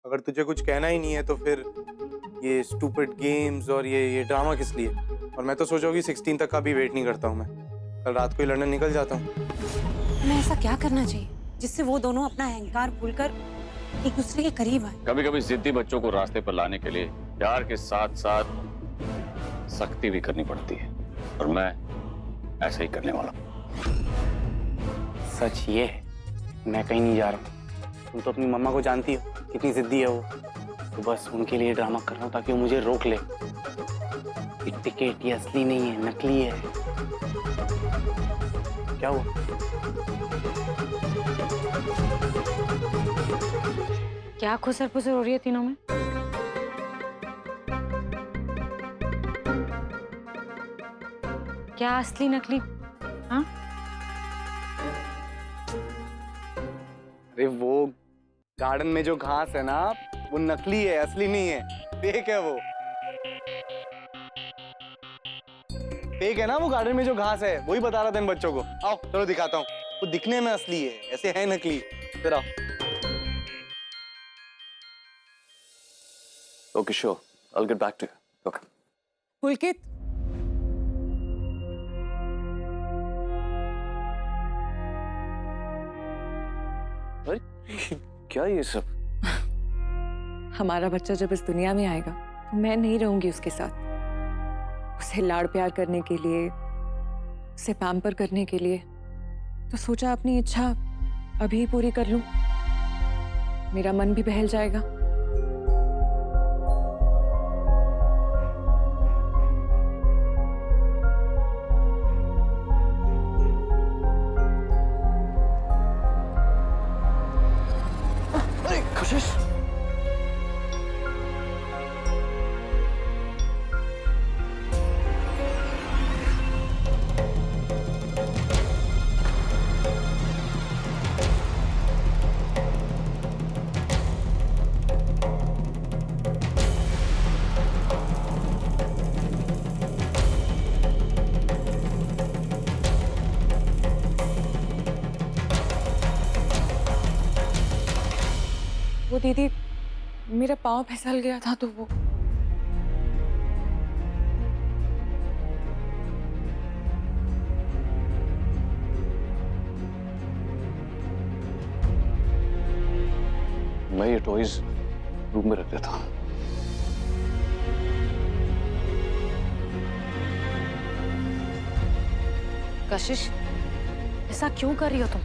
अगर तुझे कुछ कहना ही नहीं है तो फिर ये स्टूपिड गेम्स और ये ड्रामा किस लिए? और मैं तो सोचा कि 16 तक का भी वेट नहीं करता हूँ मैं। कल रात को ही लंदन निकल जाता हूँ। हमें ऐसा क्या करना चाहिए जिससे वो दोनों अपना अहंकार भूलकर एक दूसरे के करीब आए? कभी कभी जिद्दी बच्चों को रास्ते पर लाने के लिए प्यार के साथ साथ सख्ती भी करनी पड़ती है, और मैं ऐसा ही करने वाला हूं। सच ये है, मैं कहीं नहीं जा रहा हूँ। तुम तो अपनी मम्मा को जानती हो कितनी जिद्दी है वो, तो बस उनके लिए ड्रामा कर रहा हूँ ताकि वो मुझे रोक ले। ये टिकट ये असली नहीं है, नकली है। क्या हुआ? क्या खुसर फुसर हो रही है तीनों में? क्या असली नकली? हाँ? अरे वो गार्डन में जो घास है ना, वो नकली है, असली नहीं है। फेक है वो। फेक है ना वो गार्डन में जो घास है, वही बता रहा था इन बच्चों को। आओ चलो दिखाता हूँ। वो दिखने में असली है, ऐसे है नकली। इधर आओ। Okay, sure. I'll get back to you. Okay. पुलकित, अरे क्या ये सब? हमारा बच्चा जब इस दुनिया में आएगा तो मैं नहीं रहूंगी उसके साथ। उसे लाड़ प्यार करने के लिए, उसे पैम्पर करने के लिए, तो सोचा अपनी इच्छा अभी पूरी कर लूं। मेरा मन भी बहल जाएगा। अरे कशिश! वो दीदी, मेरा पाँव फिसल गया था तो वो मैं ये टॉयज रूम में रख देता हूँ। कशिश, ऐसा क्यों कर रही हो तुम?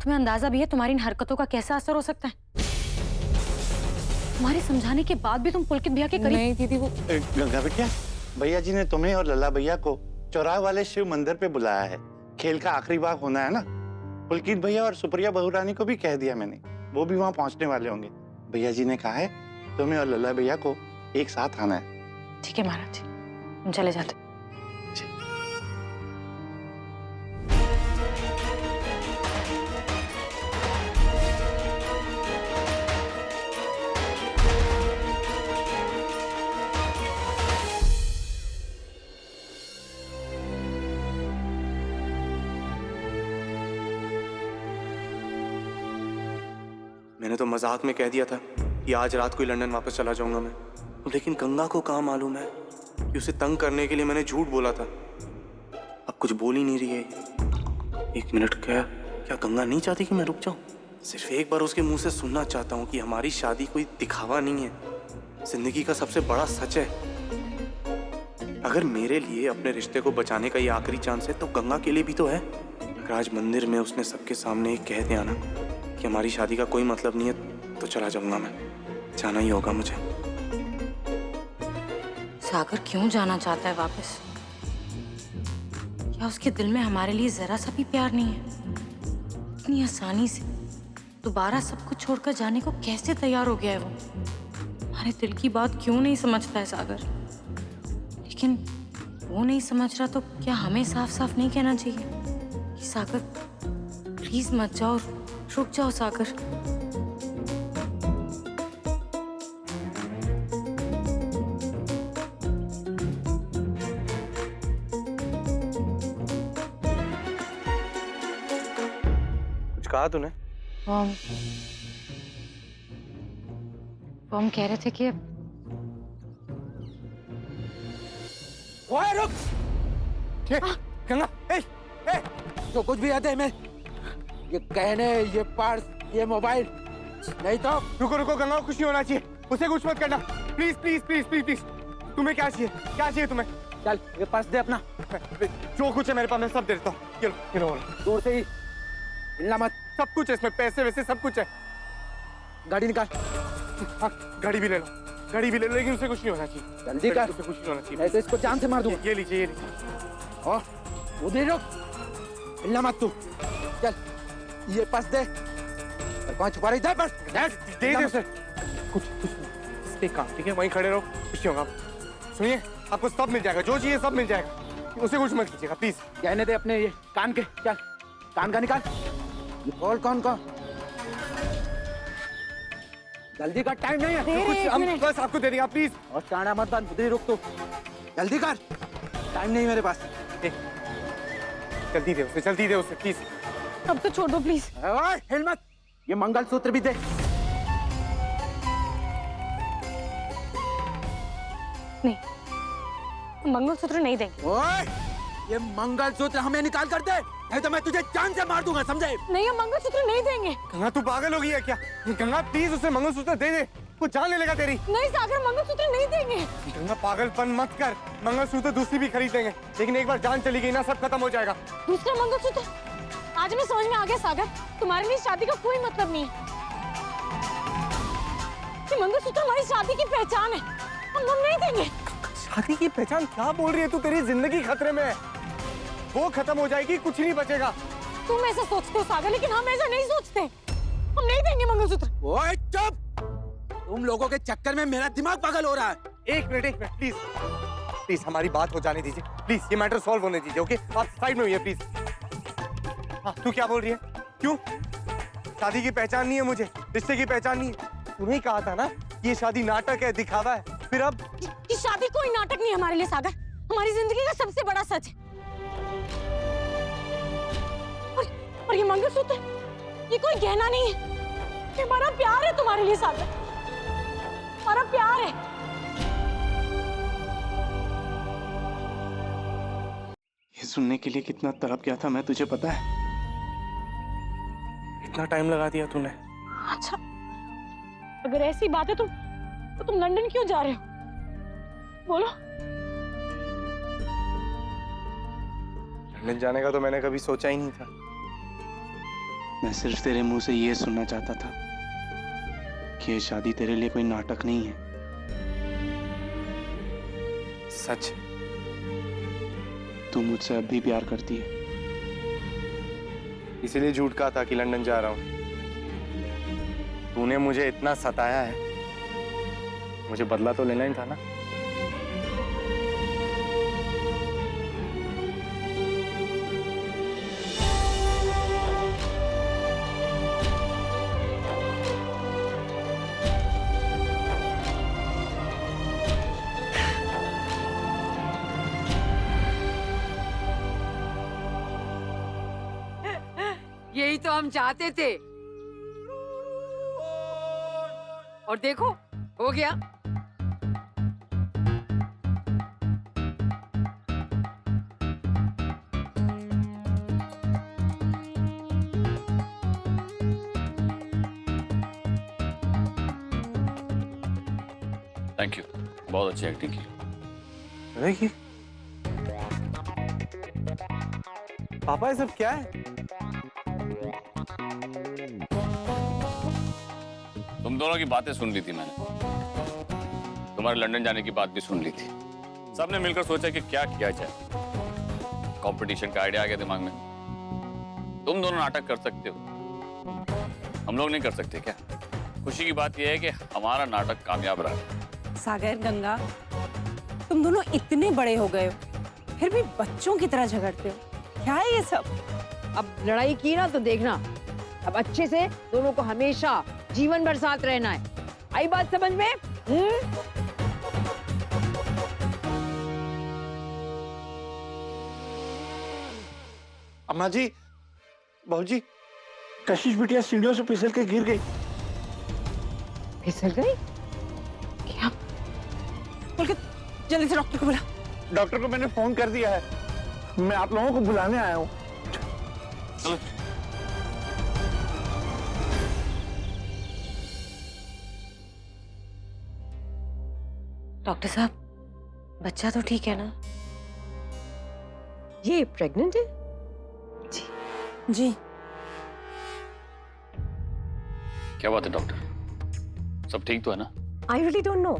तुम्हें अंदाजा भी है तुम्हारी इन हरकतों का कैसा असर हो सकता है? तुम्हारे समझाने के बाद भी तुम पुलकित भैया के करीब। नहीं दीदी, वो गंगा बिटिया, भैया जी ने तुम्हें और लल्ला भैया को चौराहे वाले शिव मंदिर पे बुलाया है। खेल का आखिरी भाग होना है ना। पुलकित भैया और सुप्रिया बहुरानी को भी कह दिया मैंने, वो भी वहाँ पहुँचने वाले होंगे। भैया जी ने कहा है तुम्हें और लल्ला भैया को एक साथ आना है। ठीक है महाराज जी, हम चले जाते। मैंने तो मजाक में कह दिया था कि आज रात को ही लंदन वापस चला जाऊंगा मैं, लेकिन गंगा को कहाँ मालूम है कि उसे तंग करने के लिए मैंने झूठ बोला था। अब कुछ बोल ही नहीं रही है। एक मिनट, क्या गंगा नहीं चाहती कि मैं रुक जाऊं? सिर्फ एक बार उसके मुंह से सुनना चाहता हूँ कि हमारी शादी कोई दिखावा नहीं है, जिंदगी का सबसे बड़ा सच है। अगर मेरे लिए अपने रिश्ते को बचाने का ये आखिरी चांस है तो गंगा के लिए भी तो है। अगर आज मंदिर में उसने सबके सामने कह दिया ना कि हमारी शादी का कोई मतलब नहीं है, तो चला जाऊंगा मैं। जाना ही होगा मुझे। सागर क्यों जाना चाहता है वापस? क्या उसके दिल में हमारे लिए जरा सा भी प्यार नहीं है? इतनी आसानी से दोबारा सब कुछ छोड़कर जाने को कैसे तैयार हो गया है वो? हमारे दिल की बात क्यों नहीं समझता है सागर? लेकिन वो नहीं समझ रहा तो क्या हमें साफ साफ नहीं कहना चाहिए कि सागर प्लीज मत जाओ, रुक जाओ सागर। कुछ कहा तूने? वो हम कह रहे थे कि ओए रुक। गंगा, ए, जो कुछ भी है मैं ये कहने, ये पर्स, ये मोबाइल नहीं तो रुको रुको गंगा को कुछ नहीं होना चाहिए, उसे कुछ मत करना, please please please please please. तुम्हें क्या चाहिए तुम्हें? चल ये पर्स दे अपना। जो कुछ है मेरे पास मैं सब दे देता हूँ। ये लो। दूर से ही हिलना मत। सब कुछ है इसमें, पैसे वैसे सब कुछ है। गाड़ी निकाल। हाँ, गाड़ी भी ले लो लेकिन उसे कुछ नहीं होना चाहिए। जल्दी कर। उसे कुछ नहीं होना चाहिए। नहीं तो इसको जान से मार दूंगा। ये लीजिए। और उधर रुक, हिलना मत तू। चल ये पर्स दे। और कहाँ छुपा रही? दे पर्स। दे उसे। कुछ एक काम, ठीक है, वहीं खड़े रहो, कुछ नहीं होगा। सुनिए, आपको सब मिल जाएगा, जो चाहिए सब मिल जाएगा, उसे कुछ मत कीजिएगा प्लीज। कहने दे अपने ये कान के। चल कान का निकाल। ये बोल कौन का? जल्दी कर, टाइम नहीं है। कुछ हम बस आपको दे देंगे, प्लीज। और टाणा मत बंद, उधर ही रुक तू। जल्दी कर, टाइम नहीं मेरे पास। जल्दी दे उसे प्लीज। अब तो छोड़ दो प्लीज। ओए हिल मत। ये मंगलसूत्र भी दे। नहीं, मंगलसूत्र नहीं देंगे। ओए ये मंगलसूत्र हमें निकाल कर दे, नहीं तो मैं तुझे जान से मार दूंगा, समझे? नहीं, हम मंगलसूत्र नहीं देंगे। गंगा तू पागल हो गई है क्या? गंगा प्लीज उसे मंगलसूत्र दे दे, वो जान ले लेगा तेरी। नहीं सागर, मंगलसूत्र नहीं देंगे। गंगा पागलपन मत कर, मंगलसूत्र दूसरी भी खरीद लेंगे, लेकिन एक बार जान चली गई ना सब खत्म हो जाएगा। दूसरा मंगलसूत्र? आज मैं समझ में आ गया सागर, तुम्हारे लिए शादी का कोई मतलब नहीं है। ये मंगलसूत्र हमारी शादी की पहचान है, हम नहीं देंगे। शादी की पहचान क्या बोल रही है तू? तेरी जिंदगी खतरे में है, वो खत्म हो जाएगी, कुछ नहीं बचेगा। तुम ऐसा सोचते हो सागर, लेकिन हम ऐसा नहीं सोचते। हम नहीं देंगे मंगलसूत्र। ओए चुप! तुम लोगों के चक्कर में मेरा दिमाग पागल हो रहा है। एक मिनट प्लीज हमारी बात हो जाने दीजिए, प्लीज ये मैटर सॉल्व होने दीजिए। ओके, आप साइड में हुई प्लीज। हाँ, तू क्या बोल रही है? क्यों? शादी की पहचान नहीं है मुझे, रिश्ते की पहचान नहीं है। तूने ही कहा था ना ये शादी नाटक है, दिखावा है, फिर अब? ये शादी कोई नाटक नहीं है हमारे लिए सागर, हमारी जिंदगी का सबसे बड़ा सच है। और ये मंगलसूत्र, ये कोई गहना नहीं है, ये हमारा प्यार है तुम्हारे लिए सागर, हमारा प्यार है। ये सुनने के लिए कितना तड़प गया था मैं, तुझे पता है? इतना टाइम लगा दिया तूने। अच्छा, अगर ऐसी बात है तो तुम लंदन क्यों जा रहे हो? बोलो। लंदन जाने का तो मैंने कभी सोचा ही नहीं था। मैं सिर्फ तेरे मुंह से ये सुनना चाहता था कि ये शादी तेरे लिए कोई नाटक नहीं है, सच है। तू मुझसे अब भी प्यार करती है, इसीलिए झूठ कहा था कि लंदन जा रहा हूं। तूने मुझे इतना सताया है, मुझे बदला तो लेना ही था ना। यही तो हम चाहते थे, और देखो हो गया। थैंक यू, बहुत अच्छी एक्टिंग की। देखिए पापा, ये सब क्या है? तुम दोनों की बातें सुन ली थी मैंने, तुम्हारे लंदन जाने की बात भी सुन ली थी। सबने मिलकर सोचा कि क्या किया जाए, कंपटीशन का आइडिया आ गया दिमाग में। तुम दोनों नाटक कर सकते हो, हम लोग नहीं कर सकते क्या? खुशी की बात यह है कि हमारा नाटक कामयाब रहा। सागर, गंगा, तुम दोनों इतने बड़े हो गए हो, फिर भी बच्चों की तरह झगड़ते हो। क्या है ये सब? अब लड़ाई की ना तो देखना, अब अच्छे से दोनों को हमेशा जीवन भर साथ रहना है। आई बात समझ में? अम्मा जी, बहू जी, कशिश बिटिया सीढ़ियों से फिसल के गिर गई। फिसल गई? पुलकित जल्दी से डॉक्टर को बुला। डॉक्टर को मैंने फोन कर दिया है, मैं आप लोगों को बुलाने आया हूँ। डॉक्टर साहब, बच्चा तो ठीक है ना? ये प्रेग्नेंट है? जी क्या बात है डॉक्टर, सब ठीक तो है ना? आई रियली डोंट नो,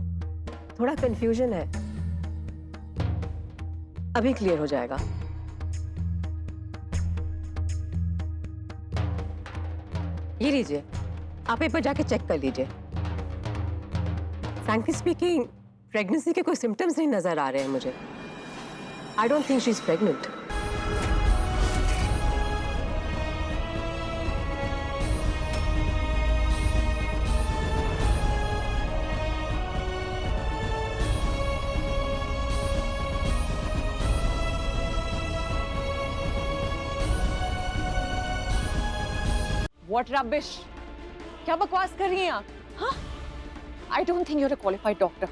थोड़ा कंफ्यूजन है, अभी क्लियर हो जाएगा। ये लीजिए, आप एक बार जाके चेक कर लीजिए। फ्रैंकली स्पीकिंग, प्रेगनेंसी के कोई सिम्टम्स नहीं नजर आ रहे हैं मुझे। I don't think she is pregnant. What rubbish, क्या बकवास कर रही हैं आप? हाँ, I don't think you are a qualified doctor.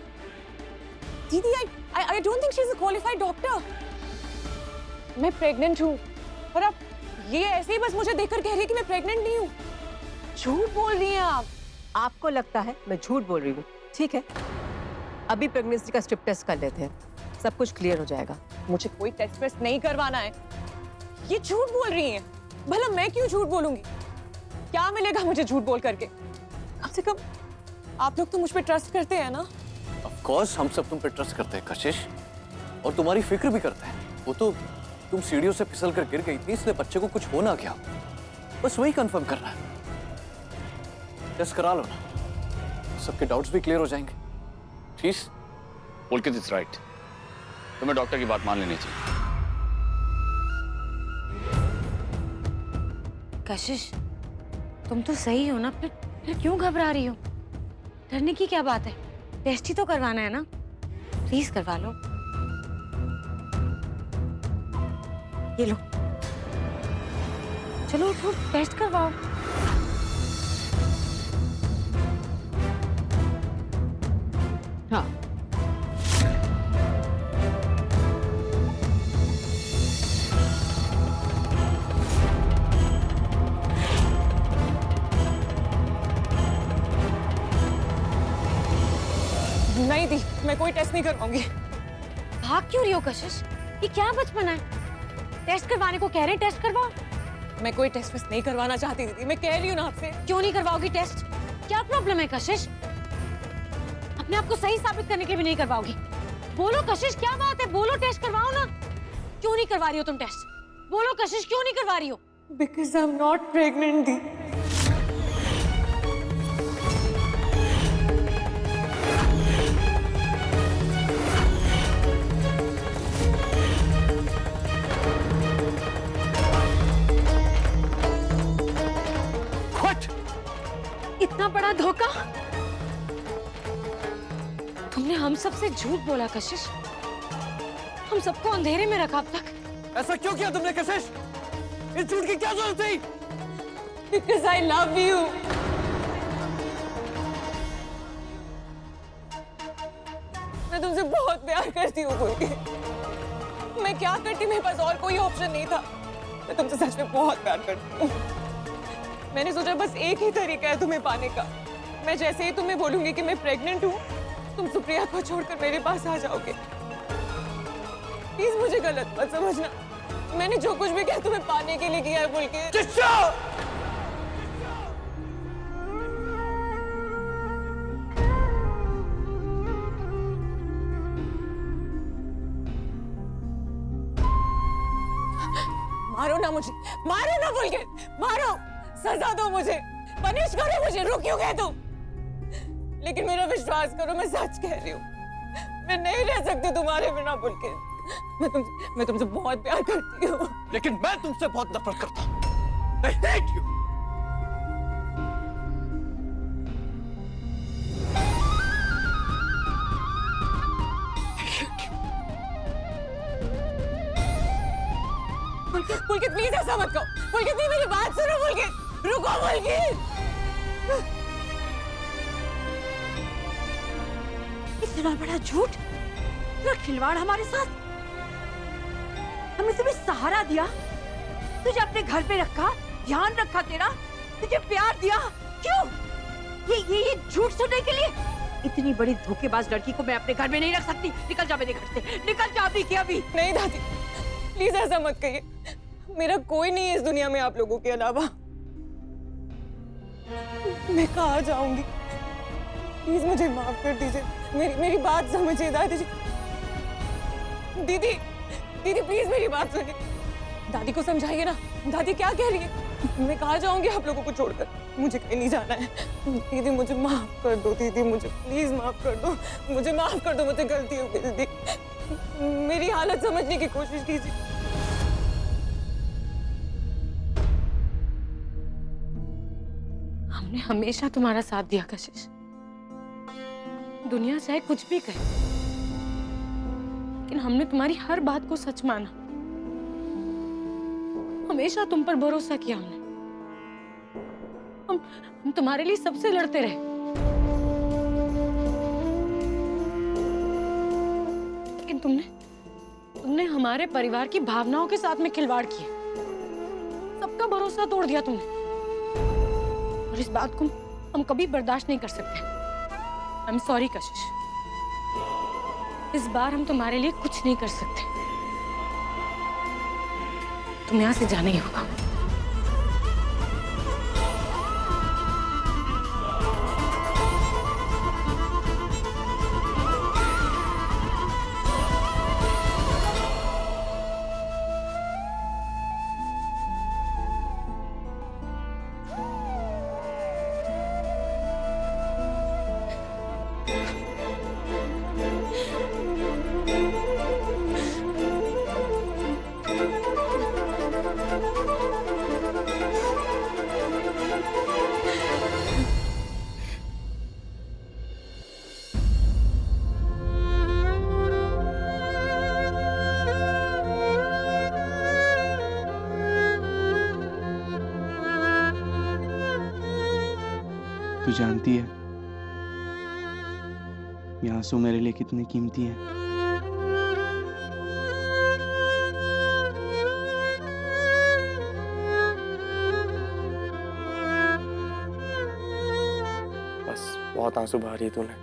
दीदी, I don't think she is a qualified doctor. मैं प्रेग्नेंट हूँ और आप ये ऐसे ही बस मुझे देखकर कह रही है कि मैं प्रेग्नेंट नहीं हूँ। झूठ बोल रही हैं आप। आपको लगता है मैं झूठ बोल रही हूँ? ठीक है, अभी प्रेगनेंसी का स्ट्रिप टेस्ट कर लेते हैं, सब कुछ क्लियर हो जाएगा। मुझे कोई टेस्ट वेस्ट नहीं करवाना है। ये झूठ बोल रही हैं। भला मैं क्यों झूठ बोलूंगी? क्या मिलेगा मुझे झूठ बोल करके? कम से कम आप लोग तो मुझ पे ट्रस्ट करते हैं ना? ऑफ कोर्स हम सब तुम पे ट्रस्ट करते हैं कशिश, और तुम्हारी फिक्र भी करते हैं। वो तो तुम सीढ़ियों से फिसल कर गिर गई थी, इसलिए बच्चे को कुछ हो ना गया, बस वही कंफर्म करना है। टेस्ट करा लो ना, सबके डाउट्स भी क्लियर हो जाएंगे। ठीक? पुलकित इज राइट, तुम्हें डॉक्टर की बात मान लेनी चाहिए। कशिश, तुम तो सही हो ना, फिर क्यों घबरा रही हो? डरने की क्या बात है? टेस्ट ही तो करवाना है ना, प्लीज करवा लो। ये लो, चलो उठो, टेस्ट करवाओ। हाँ, नहीं दी, मैं कोई टेस्ट नहीं करवाऊंगी। भाग क्यों रही हो कशिश? ये क्या बचपना है? टेस्ट करवाने को कह रहे हैं, टेस्ट करवाओ। मैं कोई टेस्ट वेस्ट नहीं करवाना चाहती दीदी, मैं कह रही हूँ ना आपसे। क्यों नहीं करवाओगी टेस्ट? क्या प्रॉब्लम है कशिश? अपने आप को सही साबित करने के लिए भी नहीं करवाओगी? बोलो कशिश, क्या बात है? बोलो, टेस्ट करवाओ ना। क्यों नहीं करवा रही हो तुम टेस्ट? बोलो कशिश, क्यों नहीं करवा रही हो? Because I am not pregnant दी। इतना बड़ा धोखा? तुमने हम सबसे झूठ बोला कशिश, हम सबको अंधेरे में रखा अब तक। ऐसा क्यों किया तुमने कशिश? इस झूठ की क्या जरूरत थी? Because I love you. मैं तुमसे बहुत प्यार करती हूँ पुलकित। मैं क्या करती, मेरे पास और कोई ऑप्शन नहीं था। मैं तुमसे सच में बहुत प्यार करती हूँ। मैंने सोचा बस एक ही तरीका है तुम्हें पाने का। मैं जैसे ही तुम्हें बोलूंगी कि मैं प्रेग्नेंट हूँ, तुम सुप्रिया को छोड़कर मेरे पास आ जाओगे। प्लीज मुझे गलत मत समझना, मैंने जो कुछ भी किया तुम्हें पाने के लिए किया है पुलकित। मारो ना मुझे, मारो ना पुलकित, मारो, सजा दो मुझे, पनिश करो मुझे, रो क्यों गए तुम? लेकिन मेरा विश्वास करो, मैं सच कह रही हूँ, मैं नहीं रह सकती तुम्हारे बिना पुलकित। मैं तुमसे बहुत प्यार करती हूँ। लेकिन मैं तुमसे बहुत नफरत करता हूँ। I hate you. Pulkit please ऐसा मत कहो। पुलकित नहीं, मेरी बात सुनो पुलकित, रुको पुलकित। इतना बड़ा झूठ, इतना खिलवाड़ हमारे साथ। हमने तुम्हें सहारा दिया, तुझे अपने घर पे रखा, ध्यान रखा तेरा, तुझे प्यार दिया। क्यों? ये झूठ सुनने के लिए? इतनी बड़ी धोखेबाज लड़की को मैं अपने घर में नहीं रख सकती। निकल जा मेरे घर से, निकल जा अभी के अभी। नहीं दादी, प्लीज ऐसा मत कहिए। मेरा कोई नहीं है इस दुनिया में आप लोगों के अलावा। मैं कहाँ जाऊंगी? प्लीज मुझे माफ कर दीजिए, मेरी बात समझिए दादी जी। दीदी, दीदी प्लीज मेरी बात सुनिए। दादी को समझाइए ना, दादी क्या कह रही है? मैं कहाँ जाऊंगी आप लोगों को छोड़कर? मुझे कहीं नहीं जाना है। दीदी मुझे माफ कर दो, दीदी मुझे प्लीज माफ कर दो, मुझे माफ कर दो, मुझे गलती हो गई। दीदी मेरी हालत समझने की कोशिश कीजिए। हमने हमेशा तुम्हारा साथ दिया कशिश, दुनिया चाहे कुछ भी कहे, लेकिन हमने तुम्हारी हर बात को सच माना। हमेशा तुम पर भरोसा किया हमने। हम तुम्हारे लिए सबसे लड़ते रहे, लेकिन तुमने हमारे परिवार की भावनाओं के साथ में खिलवाड़ किया। सबका भरोसा तोड़ दिया तुमने, और इस बात को हम कभी बर्दाश्त नहीं कर सकते। आई एम सॉरी कशिश, इस बार हम तुम्हारे लिए कुछ नहीं कर सकते। तुम यहाँ से जाना ही होगा। तू जानती है ये आंसू मेरे लिए कितने कीमती हैं। बस बहुत आंसू बहा दिए तूने,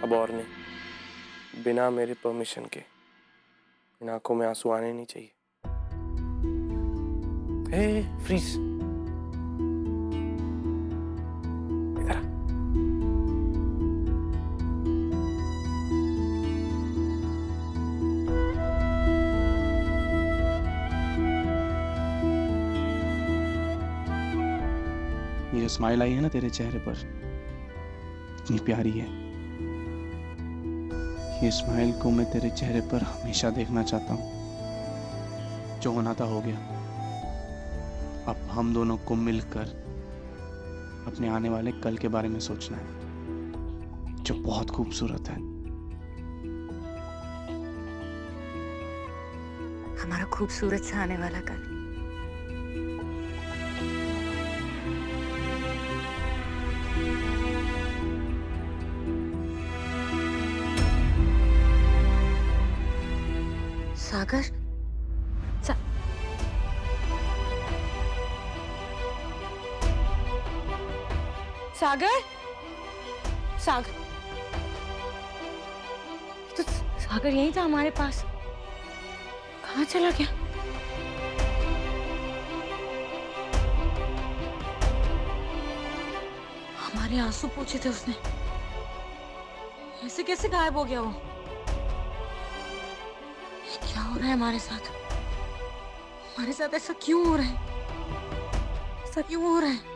अब और नहीं। बिना मेरे परमिशन के इन आंखों में आंसू आने नहीं चाहिए। हे फ्रीज, इधर आ। ये जो स्माइल आई है ना तेरे चेहरे पर, इतनी प्यारी है। ये स्माइल को मैं तेरे चेहरे पर हमेशा देखना चाहता हूँ। जो होना था हो गया। अब हम दोनों को मिलकर अपने आने वाले कल के बारे में सोचना है, जो बहुत खूबसूरत है। हमारा खूबसूरत सा आने वाला कल। सागर, सागर, सागर, तो सागर यही था हमारे पास, कहाँ चला गया? हमारे आंसू पूछे थे उसने, ऐसे कैसे गायब हो गया वो? क्या हो रहा है हमारे साथ? हमारे साथ ऐसा क्यों हो रहा है? ऐसा क्यों हो रहा है?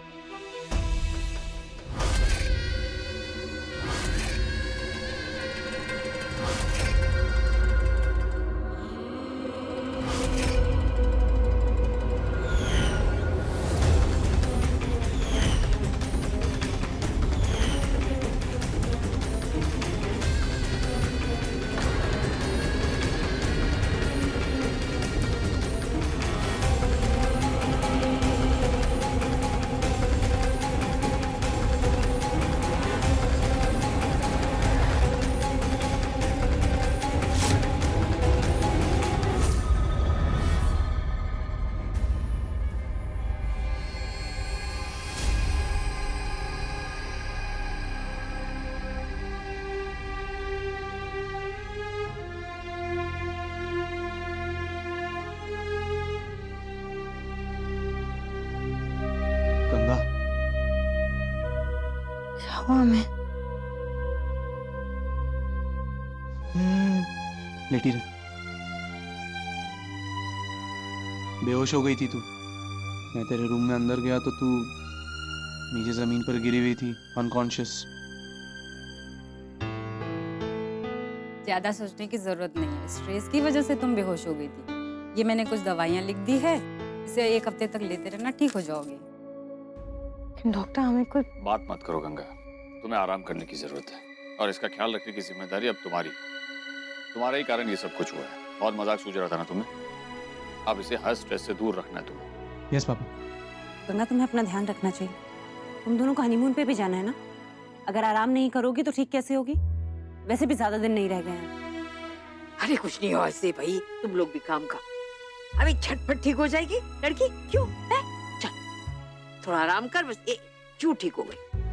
हवा में। लेटी रह। बेहोश हो गई थी तू। मैं तेरे रूम में अंदर गया तो तू नीचे जमीन पर गिरी हुई थी, अनकॉन्शियस। ज्यादा सोचने की जरूरत नहीं है। स्ट्रेस की वजह से तुम बेहोश हो गई थी। ये मैंने कुछ दवाइयाँ लिख दी है, इसे 1 हफ्ते तक लेते रहना, ठीक हो जाओगे। डॉक्टर हमें कुछ बात मत करो गंगा, तुम्हें आराम करने की जरूरत है और इसका ख्याल रखने की जिम्मेदारी अब तुम्हारी। तुम्हारे ही कारण ये सब कुछ हुआ है। बहुत मजाक सूझ रहा था ना तुम्हें, अब इसे हर स्ट्रेस से दूर रखना है तुम्हें। Yes papa. गंगा, तुम्हें अपना ध्यान रखना चाहिए। तुम दोनों को हनीमून पे भी जाना है ना। अगर आराम नहीं करोगी तो ठीक कैसे होगी? वैसे भी ज्यादा दिन नहीं रह गए हैं। अरे कुछ नहीं हो ऐसे भाई, तुम लोग भी काम का। अभी झटपट ठीक हो जाएगी लड़की, क्यों है? चल थोड़ा आराम कर, बस क्यों ठीक हो गई।